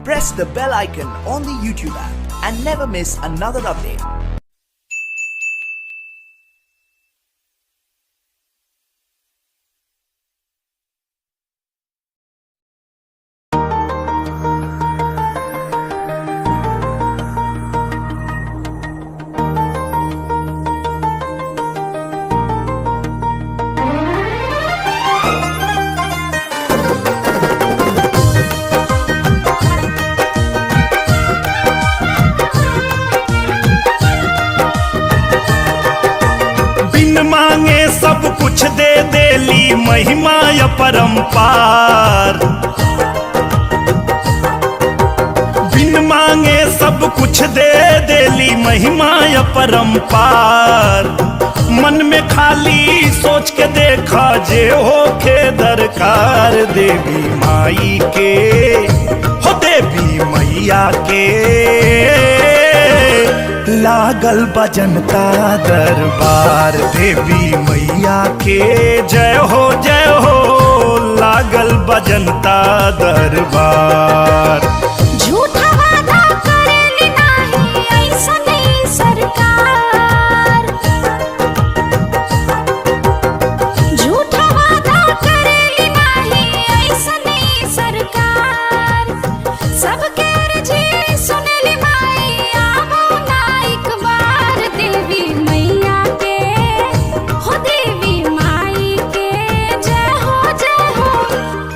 press the bell icon on the YouTube app and never miss another update. मांगे सब कुछ दे देली महिमा अपरंपार। बिन मांगे सब कुछ दे देली महिमा अपरंपार। मन में खाली सोच के देखा जे होके दरकार देवी माई के, हो देवी मैया के। लागल बजन का दरबार देवी मैया के, जय हो लागल बजन का दरबार। झूठा वादा करेली नाही ऐसने सरकार, झूठा वादा करेली नाही ऐसने सरकार। सबके अर्जी सुनेली माई आवो ना एक बार देवी मैया के, हो देवी माई के। जय हो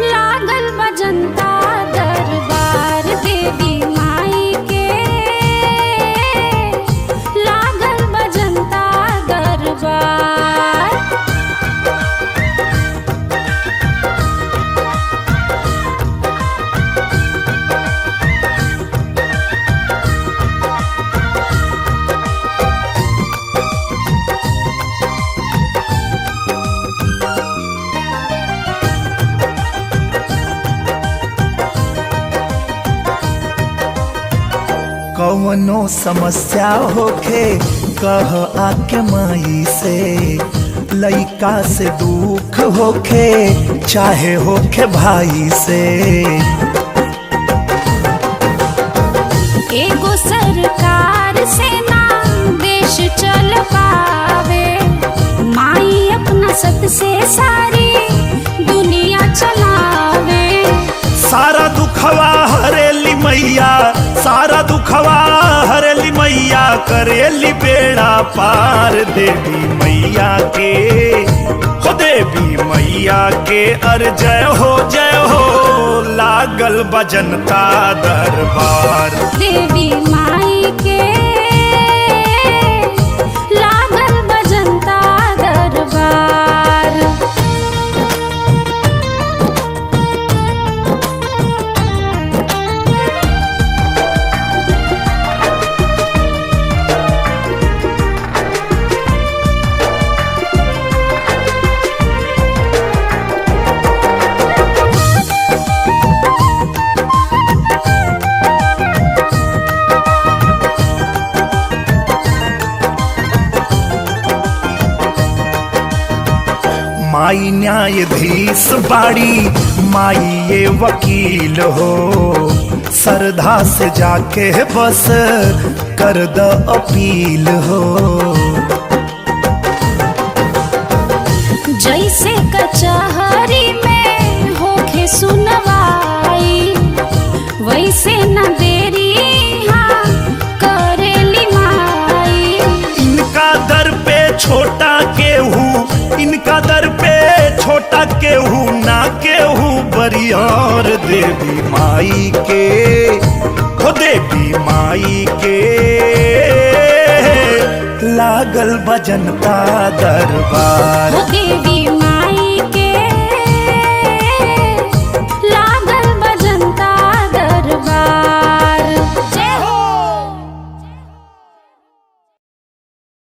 लागल बजनता दरबार देवी माई के, लागल बजनता दरबार। कौनो समस्या होखे कह आके माई से, लइका से दुख होखे चाहे होखे भाई से। एगो सरकार से ना देश चल पावे, माई अपना सत से सारी दुनिया चलावे। सारा दुखवा हरेली मैया, सारा दुखवा हरेली मैया, करेली बेड़ा पार देवी मैया के, हो देवी मैया के। अर जय हो लागल बजनता दरबार देवी माई के, लागल बजनता दरबार। माई न्यायाधीश बाड़ी, माई ये वकील हो। श्रद्धा से जाके बस कर द अपील हो। जैसे कचहरी में होके सुनवाई, वैसे न देरी हाँ करेली माई। इनका दर पे छोटा केहू, इनका दर पे छोटा केहू ना केहू बरियार देवी माई के, हो देवी माई के। लागल बजनता दरबार देवी माई